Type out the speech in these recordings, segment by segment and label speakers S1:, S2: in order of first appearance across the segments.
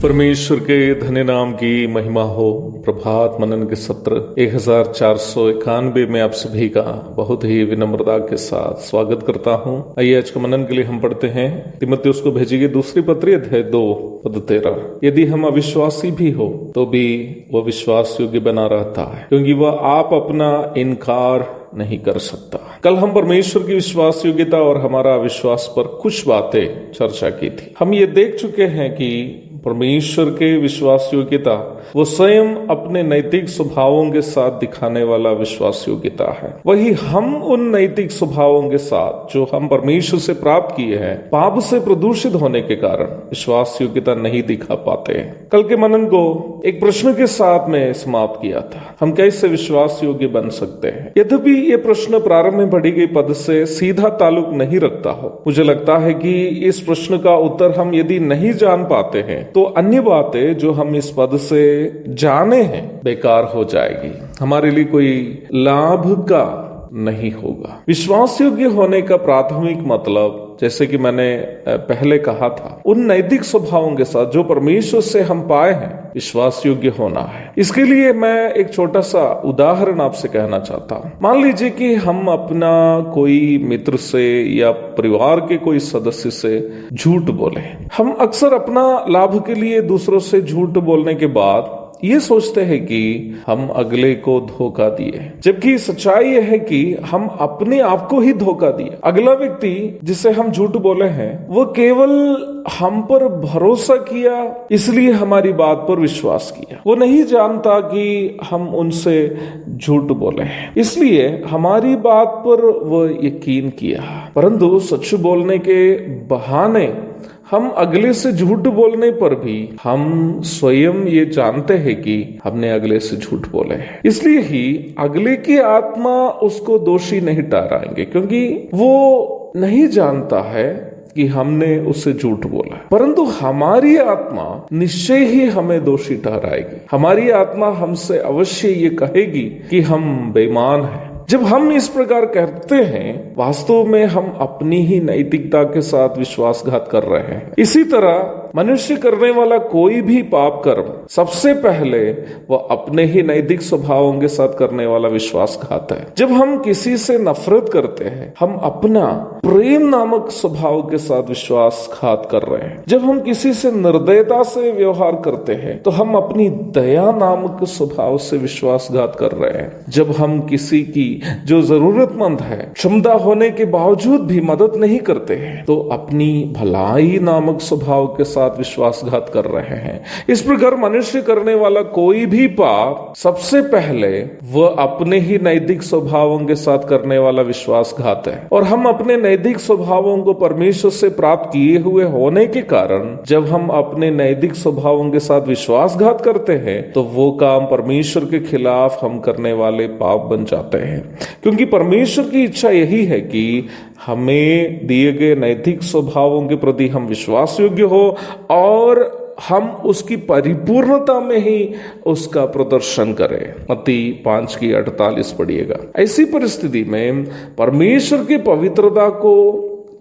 S1: परमेश्वर के धन्य नाम की महिमा हो। प्रभात मनन के सत्र 1491 में आप सभी का बहुत ही विनम्रता के साथ स्वागत करता हूं। आइए आज के मनन के लिए हम पढ़ते हैं तीमुथियुस को भेजी गई दूसरी पत्री अध्याय 2 पद 13। यदि हम अविश्वासी भी हो तो भी वह विश्वास योग्य बना रहता है, क्योंकि वह आप अपना इनकार नहीं कर सकता। कल हम परमेश्वर की विश्वास योग्यता और हमारा विश्वास पर कुछ बातें चर्चा की थी। हम ये देख चुके हैं कि परमेश्वर के विश्वास योग्यता वो स्वयं अपने नैतिक स्वभावों के साथ दिखाने वाला विश्वास योग्यता है। वही हम उन नैतिक स्वभावों के साथ जो हम परमेश्वर से प्राप्त किए हैं, पाप से प्रदूषित होने के कारण विश्वास योग्यता नहीं दिखा पाते हैं। कल के मनन को एक प्रश्न के साथ में समाप्त किया था, हम कैसे विश्वास योग्य बन सकते हैं। यद्यपि ये प्रश्न प्रारंभ में पढ़ी गई पद से सीधा ताल्लुक नहीं रखता हो, मुझे लगता है कि इस प्रश्न का उत्तर हम यदि नहीं जान पाते हैं तो अन्य बातें जो हम इस पद से जाने हैं बेकार हो जाएगी, हमारे लिए कोई लाभ का नहीं होगा। विश्वास योग्य होने का प्राथमिक मतलब, जैसे कि मैंने पहले कहा था, उन नैतिक स्वभावों के साथ जो परमेश्वर से हम पाए हैं विश्वास योग्य होना है। इसके लिए मैं एक छोटा सा उदाहरण आपसे कहना चाहता हूँ। मान लीजिए कि हम अपना कोई मित्र से या परिवार के कोई सदस्य से झूठ बोले। हम अक्सर अपना लाभ के लिए दूसरों से झूठ बोलने के बाद ये सोचते हैं कि हम अगले को धोखा दिए, जबकि सच्चाई यह है कि हम अपने आप को ही धोखा दिए। अगला व्यक्ति जिसे हम झूठ बोले हैं वो केवल हम पर भरोसा किया, इसलिए हमारी बात पर विश्वास किया। वो नहीं जानता कि हम उनसे झूठ बोले हैं, इसलिए हमारी बात पर वो यकीन किया। परंतु सच बोलने के बहाने हम अगले से झूठ बोलने पर भी हम स्वयं ये जानते हैं कि हमने अगले से झूठ बोले हैं। इसलिए ही अगले की आत्मा उसको दोषी नहीं ठहराएंगे, क्योंकि वो नहीं जानता है कि हमने उससे झूठ बोला, परंतु हमारी आत्मा निश्चय ही हमें दोषी ठहराएगी। हमारी आत्मा हमसे अवश्य ये कहेगी कि हम बेईमान हैं। जब हम इस प्रकार करते हैं, वास्तव में हम अपनी ही नैतिकता के साथ विश्वासघात कर रहे हैं। इसी तरह मनुष्य करने वाला कोई भी पाप कर्म सबसे पहले वह अपने ही नैतिक स्वभावों के साथ करने वाला विश्वासघात है। जब हम किसी से नफरत करते हैं, हम अपना प्रेम नामक स्वभाव के साथ विश्वासघात कर रहे हैं। जब हम किसी से निर्दयता से व्यवहार करते हैं तो हम अपनी दया नामक स्वभाव से विश्वासघात कर रहे हैं। जब हम किसी की जो जरूरतमंद है, क्षमता होने के बावजूद भी मदद नहीं करते हैं, तो अपनी भलाई नामक स्वभाव के साथ विश्वासघात कर रहे हैं। इस प्रकार मनुष्य करने वाला कोई भी पाप सबसे पहले वह अपने ही नैतिक स्वभावों के साथ करने वाला विश्वासघात है। और हम अपने नैतिक स्वभावों को परमेश्वर से प्राप्त किए हुए होने के कारण जब हम अपने नैतिक स्वभावों के साथ विश्वासघात करते हैं तो वो काम परमेश्वर के खिलाफ हम करने वाले पाप बन जाते हैं। क्योंकि परमेश्वर की इच्छा यही है कि हमें दिए गए नैतिक स्वभावों के प्रति हम विश्वास योग्य हो और हम उसकी परिपूर्णता में ही उसका प्रदर्शन करें। मत्ती 5:48 पढ़िएगा। ऐसी परिस्थिति में परमेश्वर की पवित्रता को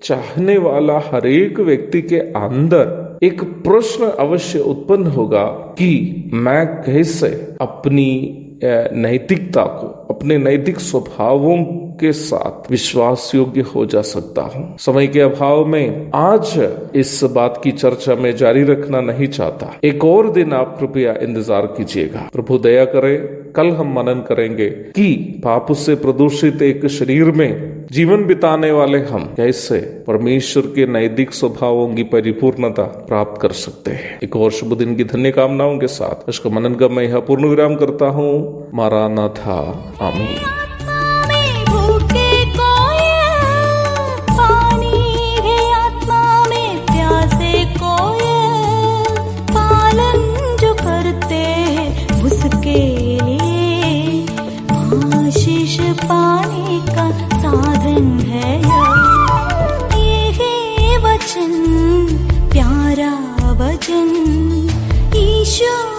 S1: चाहने वाला हर एक व्यक्ति के अंदर एक प्रश्न अवश्य उत्पन्न होगा कि मैं कैसे अपनी नैतिकता को, अपने नैतिक स्वभावों के साथ विश्वास योग्य हो जा सकता हूं। समय के अभाव में आज इस बात की चर्चा में जारी रखना नहीं चाहता। एक और दिन आप कृपया इंतजार कीजिएगा। प्रभु दया करे, कल हम मनन करेंगे कि पाप से प्रदूषित एक शरीर में जीवन बिताने वाले हम कैसे परमेश्वर के नैतिक स्वभावों की परिपूर्णता प्राप्त कर सकते हैं। एक और शुभ दिन की धन्य कामनाओं के साथ इसका मनन का मैं यहाँ पूर्ण विराम करता हूँ। मारानाथा। आमीन।
S2: पाने का साधन है ये है वचन, प्यारा वचन ईश्वर।